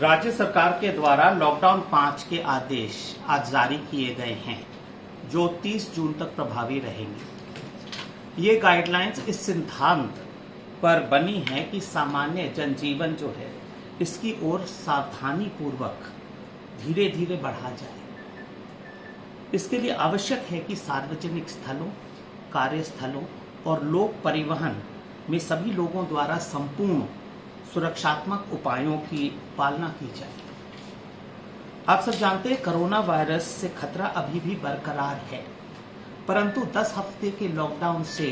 राज्य सरकार के द्वारा लॉकडाउन 5 के आदेश आज जारी किए गए हैं, जो 30 जून तक प्रभावी रहेंगे। ये गाइडलाइंस इस सिद्धांत पर बनी है कि सामान्य जनजीवन जो है इसकी ओर सावधानी पूर्वक धीरे धीरे बढ़ा जाए। इसके लिए आवश्यक है कि सार्वजनिक स्थलों, कार्यस्थलों और लोक परिवहन में सभी लोगों द्वारा संपूर्ण सुरक्षात्मक उपायों की पालना की जाए। आप सब जानते हैं कोरोना वायरस से खतरा अभी भी बरकरार है, परंतु 10 हफ्ते के लॉकडाउन से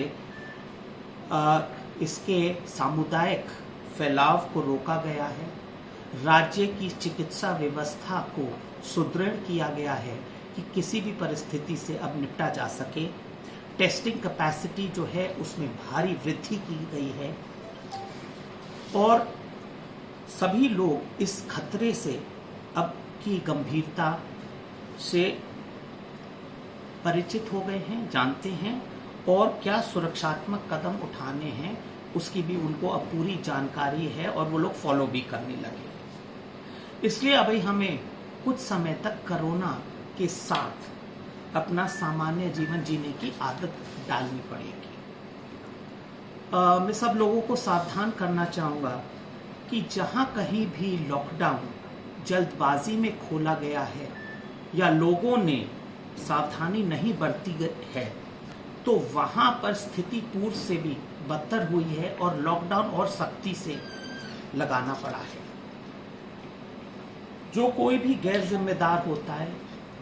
इसके सामुदायिक फैलाव को रोका गया है। राज्य की चिकित्सा व्यवस्था को सुदृढ़ किया गया है कि किसी भी परिस्थिति से अब निपटा जा सके। टेस्टिंग कैपेसिटी जो है उसमें भारी वृद्धि की गई है और सभी लोग इस खतरे से अब की गंभीरता से परिचित हो गए हैं, जानते हैं और क्या सुरक्षात्मक कदम उठाने हैं उसकी भी उनको अब पूरी जानकारी है और वो लोग फॉलो भी करने लगे। इसलिए अभी हमें कुछ समय तक कोरोना के साथ अपना सामान्य जीवन जीने की आदत डालनी पड़ेगी। मैं सब लोगों को सावधान करना चाहूँगा कि जहाँ कहीं भी लॉकडाउन जल्दबाजी में खोला गया है या लोगों ने सावधानी नहीं बरती है, तो वहाँ पर स्थिति पूर्व से भी बदतर हुई है और लॉकडाउन और सख्ती से लगाना पड़ा है। जो कोई भी गैर जिम्मेदार होता है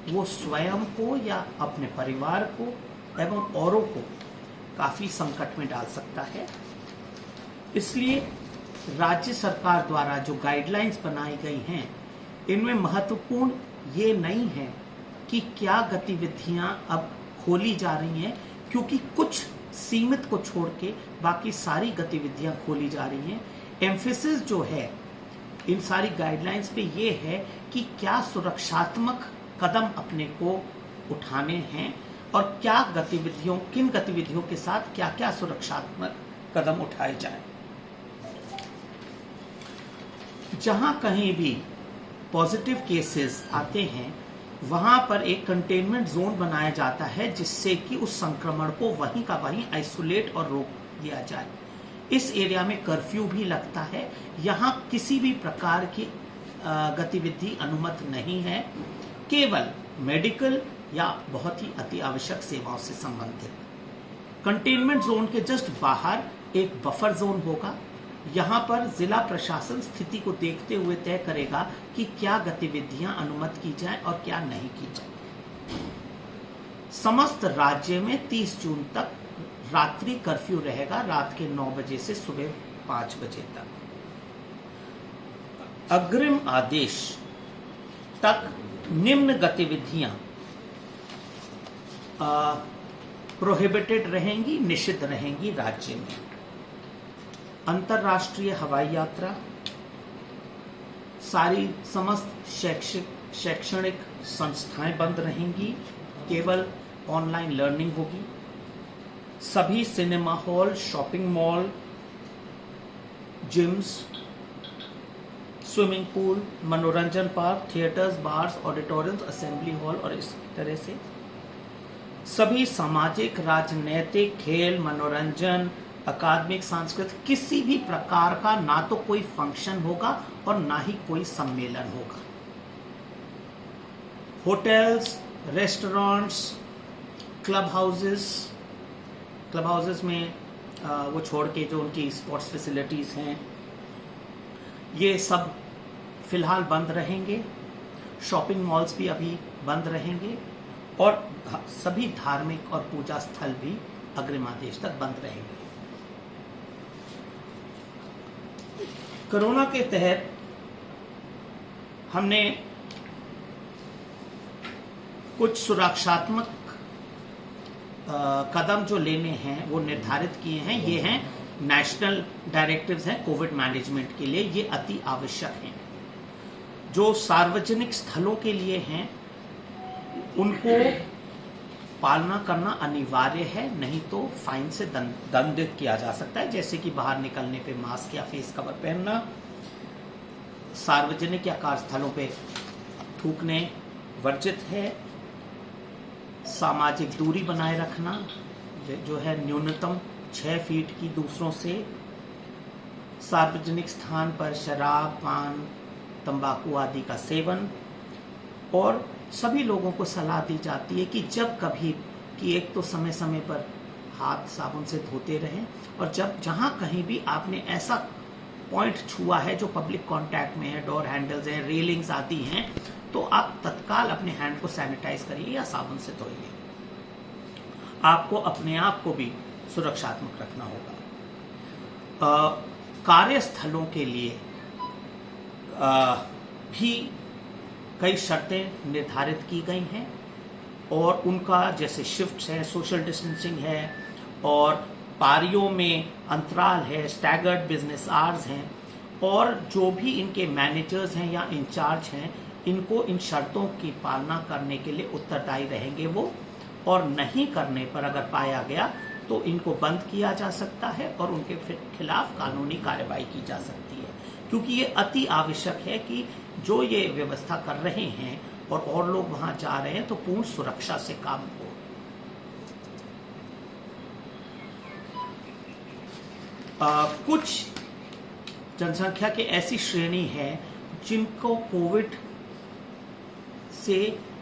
वो स्वयं को या अपने परिवार को एवं औरों को काफी संकट में डाल सकता है। इसलिए राज्य सरकार द्वारा जो गाइडलाइंस बनाई गई हैं, इनमें महत्वपूर्ण ये नहीं है कि क्या गतिविधियां अब खोली जा रही हैं, क्योंकि कुछ सीमित को छोड़ के बाकी सारी गतिविधियां खोली जा रही हैं। एम्फेसिस जो है इन सारी गाइडलाइंस पे ये है कि क्या सुरक्षात्मक कदम अपने को उठाने हैं और क्या गतिविधियों, किन गतिविधियों के साथ क्या क्या सुरक्षात्मक कदम उठाए जाएं। जहां कहीं भी पॉजिटिव केसेस आते हैं वहां पर एक कंटेनमेंट जोन बनाया जाता है, जिससे कि उस संक्रमण को वहीं का वहीं आइसोलेट और रोक दिया जाए। इस एरिया में कर्फ्यू भी लगता है। यहाँ किसी भी प्रकार की गतिविधि अनुमत नहीं है, केवल मेडिकल या बहुत ही अति आवश्यक सेवाओं से संबंधित। कंटेनमेंट जोन के जस्ट बाहर एक बफर जोन होगा। यहाँ पर जिला प्रशासन स्थिति को देखते हुए तय करेगा कि क्या गतिविधियां अनुमत की जाए और क्या नहीं की जाए। समस्त राज्य में 30 जून तक रात्रि कर्फ्यू रहेगा, रात के 9 बजे से सुबह 5 बजे तक। अग्रिम आदेश तक निम्न गतिविधियां प्रोहिबिटेड रहेंगी, निषिद्ध रहेंगी राज्य में। अंतर्राष्ट्रीय हवाई यात्रा, सारी समस्त शैक्षणिक संस्थाएं बंद रहेंगी, केवल ऑनलाइन लर्निंग होगी। सभी cinema hall, shopping mall, gyms, swimming pool, मनोरंजन park, theatres, bars, auditoriums, assembly hall और इस तरह से सभी सामाजिक, राजनीतिक, खेल, मनोरंजन, अकादमिक, सांस्कृतिक किसी भी प्रकार का ना तो कोई फंक्शन होगा और ना ही कोई सम्मेलन होगा। होटल्स, रेस्टोरेंट्स, क्लब हाउसेस में वो छोड़ के जो उनकी स्पोर्ट्स फैसिलिटीज हैं ये सब फिलहाल बंद रहेंगे। शॉपिंग मॉल्स भी अभी बंद रहेंगे और सभी धार्मिक और पूजा स्थल भी अग्रिम आदेश तक बंद रहेंगे। कोरोना के तहत हमने कुछ सुरक्षात्मक कदम जो लेने हैं वो निर्धारित किए हैं। ये हैं नेशनल डायरेक्टिव्स हैं कोविड मैनेजमेंट के लिए, ये अति आवश्यक हैं। जो सार्वजनिक स्थलों के लिए हैं उनको पालना करना अनिवार्य है, नहीं तो फाइन से दंडित किया जा सकता है, जैसे कि बाहर निकलने पे मास्क या फेस कवर पहनना, सार्वजनिक या कार्यस्थलों पे थूकने वर्जित है। सामाजिक दूरी बनाए रखना जो है न्यूनतम 6 फीट की दूसरों से। सार्वजनिक स्थान पर शराब, पान, तंबाकू आदि का सेवन। और सभी लोगों को सलाह दी जाती है कि जब कभी कि एक तो समय समय पर हाथ साबुन से धोते रहें, और जब जहाँ कहीं भी आपने ऐसा पॉइंट छुआ है जो पब्लिक कांटेक्ट में है, डोर हैंडल्स हैं, रेलिंग्स आदि हैं, तो आप तत्काल अपने हैंड को सैनिटाइज करिए या साबुन से धोइए। आपको अपने आप को भी सुरक्षात्मक रखना होगा। कार्यस्थलों के लिए भी कई शर्तें निर्धारित की गई हैं, और उनका जैसे शिफ्ट है, सोशल डिस्टेंसिंग है, और पारियों में अंतराल है, स्टैगर्ड बिजनेस आवर्स हैं, और जो भी इनके मैनेजर्स हैं या इंचार्ज हैं, इनको इन शर्तों की पालना करने के लिए उत्तरदायी रहेंगे वो, और नहीं करने पर अगर पाया गया तो इनको बंद किया जा सकता है और उनके खिलाफ कानूनी कार्रवाई की जा सकती है। क्योंकि ये अति आवश्यक है कि जो ये व्यवस्था कर रहे हैं और लोग वहां जा रहे हैं तो पूर्ण सुरक्षा से काम हो। कुछ जनसंख्या की ऐसी श्रेणी है जिनको कोविड से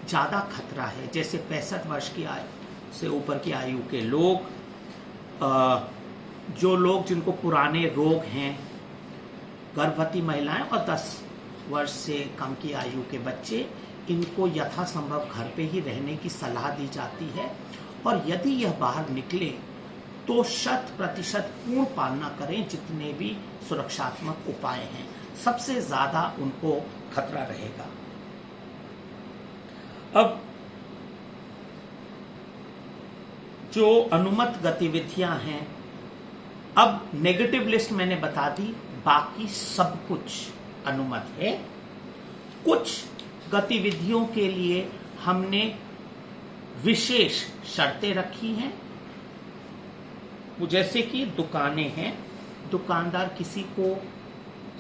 ज्यादा खतरा है, जैसे 65 वर्ष की आयु से ऊपर की आयु के लोग, जो लोग जिनको पुराने रोग हैं, गर्भवती महिलाएं और 10 वर्ष से कम की आयु के बच्चे, इनको यथासंभव घर पे ही रहने की सलाह दी जाती है। और यदि यह बाहर निकले तो 100% पूर्ण पालना करें जितने भी सुरक्षात्मक उपाय हैं, सबसे ज्यादा उनको खतरा रहेगा। अब जो अनुमत गतिविधियां हैं, अब नेगेटिव लिस्ट मैंने बता दी, बाकी सब कुछ अनुमत है। कुछ गतिविधियों के लिए हमने विशेष शर्तें रखी हैं, जैसे कि दुकानें हैं, दुकानदार किसी को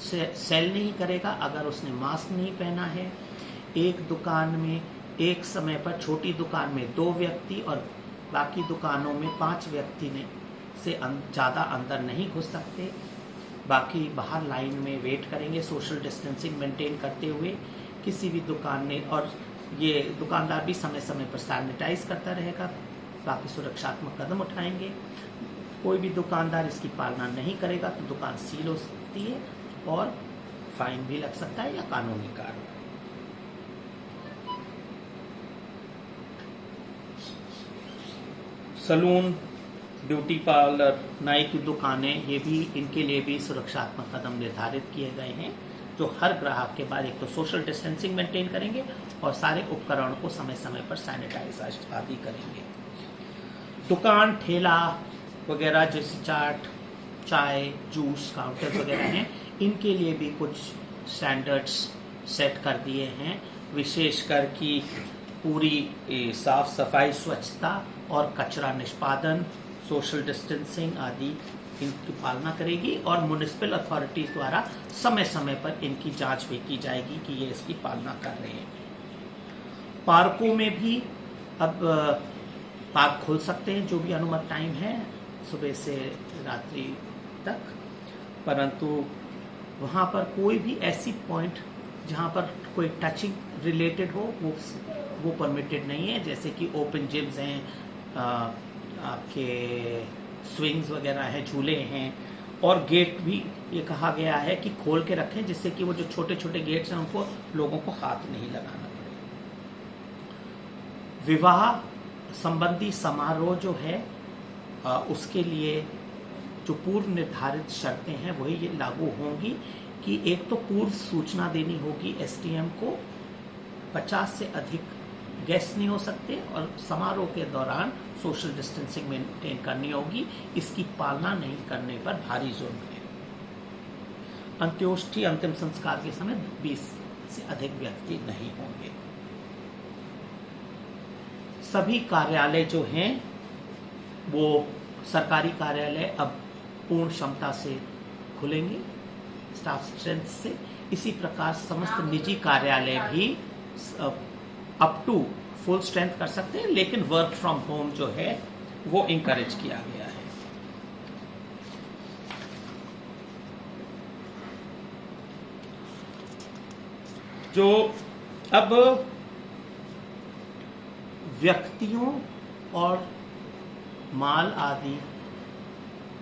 सेल नहीं करेगा अगर उसने मास्क नहीं पहना है। एक दुकान में एक समय पर, छोटी दुकान में 2 व्यक्ति और बाकी दुकानों में 5 व्यक्ति ने से ज़्यादा अंदर नहीं घुस सकते। बाकी बाहर लाइन में वेट करेंगे सोशल डिस्टेंसिंग मेंटेन करते हुए। किसी भी दुकान ने, और ये दुकानदार भी समय समय पर सैनिटाइज करता रहेगा, बाकी सुरक्षात्मक कदम उठाएंगे। कोई भी दुकानदार इसकी पालना नहीं करेगा तो दुकान सील हो सकती है और फाइन भी लग सकता है या कानूनी कार्रवाई। सलून, ब्यूटी पार्लर, नाई की दुकानें, ये भी, इनके लिए भी सुरक्षात्मक कदम निर्धारित किए गए हैं, जो हर ग्राहक के बाद एक तो सोशल डिस्टेंसिंग मेंटेन करेंगे और सारे उपकरणों को समय समय पर सैनिटाइज आदि करेंगे। दुकान, ठेला वगैरह जैसे चाट, चाय, जूस काउंटर वगैरह हैं, इनके लिए भी कुछ स्टैंडर्ड्स सेट कर दिए हैं, विशेषकर कि पूरी साफ सफाई, स्वच्छता और कचरा निष्पादन, सोशल डिस्टेंसिंग आदि इनकी पालना करेगी, और म्युनिसिपल अथॉरिटीज द्वारा समय समय पर इनकी जांच भी की जाएगी कि ये इसकी पालना कर रहे हैं। पार्कों में भी अब पार्क खोल सकते हैं, जो भी अनुमत टाइम है, सुबह से रात्रि तक, परंतु वहाँ पर कोई भी ऐसी पॉइंट जहाँ पर कोई टचिंग रिलेटेड हो वो परमिटेड नहीं है, जैसे कि ओपन जिम्स हैं, आपके स्विंग्स वगैरह हैं, झूले हैं, और गेट भी ये कहा गया है कि खोल के रखें, जिससे कि वो जो छोटे छोटे गेट्स हैं उनको लोगों को हाथ नहीं लगाना पड़े। विवाह संबंधी समारोह जो है उसके लिए जो पूर्व निर्धारित शर्तें हैं वही ये लागू होंगी कि एक तो पूर्व सूचना देनी होगी एसडीएम को, 50 से अधिक गेस्ट नहीं हो सकते, और समारोह के दौरान सोशल डिस्टेंसिंग मेंटेन करनी होगी। इसकी पालना नहीं करने पर भारी जुर्म है। अंत्योष्टि, अंतिम संस्कार के समय 20 से अधिक व्यक्ति नहीं होंगे। सभी कार्यालय जो हैं वो सरकारी कार्यालय अब पूर्ण क्षमता से खुलेंगे स्टाफ स्ट्रेंथ से। इसी प्रकार समस्त निजी कार्यालय भी अप टू फुल स्ट्रेंथ कर सकते हैं, लेकिन वर्क फ्रॉम होम जो है वो इंकरेज किया गया है। जो अब व्यक्तियों और माल आदि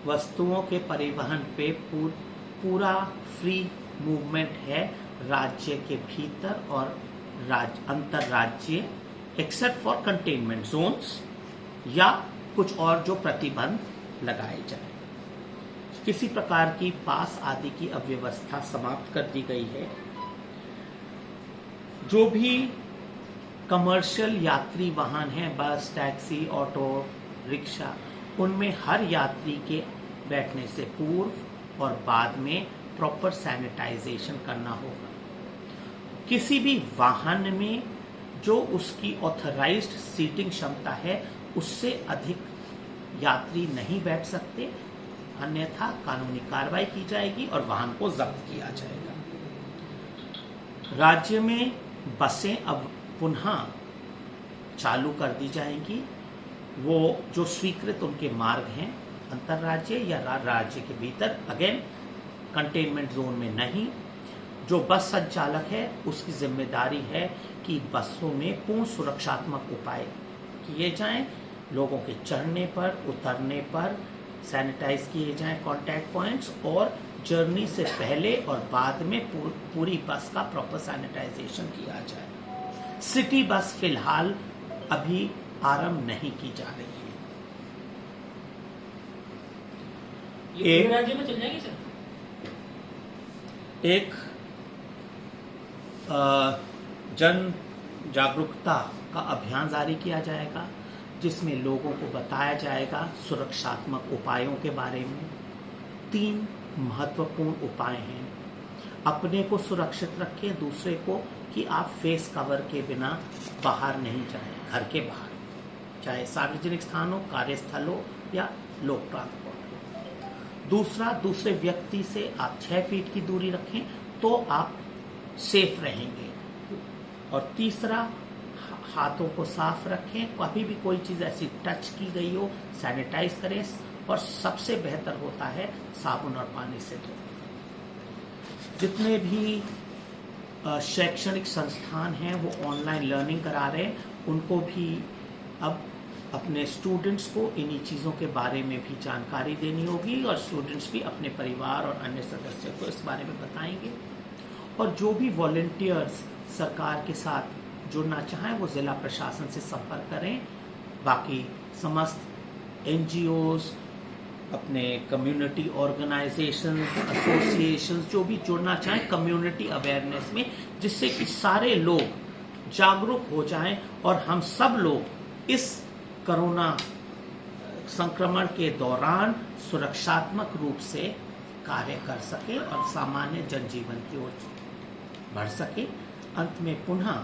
वस्तुओं के परिवहन पे पूरा फ्री मूवमेंट है राज्य के भीतर और अंतरराज्य, एक्सेप्ट फॉर कंटेनमेंट जोन्स या कुछ और जो प्रतिबंध लगाए जाए। किसी प्रकार की पास आदि की अव्यवस्था समाप्त कर दी गई है। जो भी कमर्शियल यात्री वाहन हैं, बस, टैक्सी, ऑटो, रिक्शा, उनमें हर यात्री के बैठने से पूर्व और बाद में प्रॉपर सैनिटाइजेशन करना होगा। किसी भी वाहन में जो उसकी ऑथराइज्ड सीटिंग क्षमता है उससे अधिक यात्री नहीं बैठ सकते, अन्यथा कानूनी कार्रवाई की जाएगी और वाहन को जब्त किया जाएगा। राज्य में बसें अब पुनः चालू कर दी जाएंगी। वो जो स्वीकृत उनके मार्ग हैं अंतरराज्य या राज्य के भीतर, अगेन कंटेनमेंट जोन में नहीं। जो बस संचालक है उसकी जिम्मेदारी है कि बसों में पूर्ण सुरक्षात्मक उपाय किए जाएं, लोगों के चढ़ने पर उतरने पर सैनिटाइज किए जाएं कॉन्टैक्ट पॉइंट्स, और जर्नी से पहले और बाद में पूरी बस का प्रॉपर सैनिटाइजेशन किया जाए। सिटी बस फिलहाल अभी आरंभ नहीं की जा रही है। ये पूरे राज्य में चल जाएगी सर? एक जन जागरूकता का अभियान जारी किया जाएगा जिसमें लोगों को बताया जाएगा सुरक्षात्मक उपायों के बारे में। 3 महत्वपूर्ण उपाय हैं। अपने को सुरक्षित रखें, दूसरे को कि आप फेस कवर के बिना बाहर नहीं जाएं, घर के बाहर, चाहे सार्वजनिक स्थानों, कार्यस्थलों या लोक ट्रांसपोर्ट हो। दूसरा, दूसरे व्यक्ति से आप 6 फीट की दूरी रखें तो आप सेफ रहेंगे। और तीसरा, हाथों को साफ रखें, कभी भी कोई चीज़ ऐसी टच की गई हो सैनिटाइज करें, और सबसे बेहतर होता है साबुन और पानी से धोएं। जितने भी शैक्षणिक संस्थान हैं वो ऑनलाइन लर्निंग करा रहे हैं, उनको भी अब अपने स्टूडेंट्स को इन्हीं चीज़ों के बारे में भी जानकारी देनी होगी, और स्टूडेंट्स भी अपने परिवार और अन्य सदस्यों को इस बारे में बताएंगे। और जो भी वॉलंटियर्स सरकार के साथ जुड़ना चाहें वो जिला प्रशासन से संपर्क करें। बाकी समस्त एनजीओज, अपने कम्युनिटी ऑर्गेनाइजेशंस, एसोसिएशंस जो भी जुड़ना चाहें कम्युनिटी अवेयरनेस में, जिससे कि सारे लोग जागरूक हो जाएं और हम सब लोग इस कोरोना संक्रमण के दौरान सुरक्षात्मक रूप से कार्य कर सके और सामान्य जनजीवन की ओर बढ़ सके। अंत में पुनः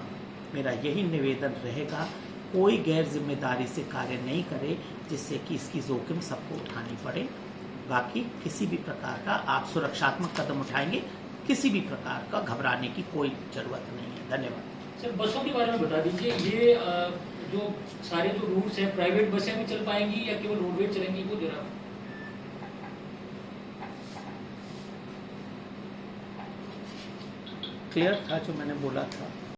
मेरा यही निवेदन रहेगा, कोई गैर जिम्मेदारी से कार्य नहीं करे जिससे कि इसकी जोखिम सबको उठानी पड़े। बाकी किसी भी प्रकार का आप सुरक्षात्मक कदम उठाएंगे, किसी भी प्रकार का घबराने की कोई जरूरत नहीं है। धन्यवाद। सर, बसों के बारे में बता दीजिए, ये जो सारे जो रूट्स हैं, प्राइवेट बसें भी चल पाएंगी या केवल रोडवेज चलेंगी, वो जरा क्लियर था जो मैंने बोला था।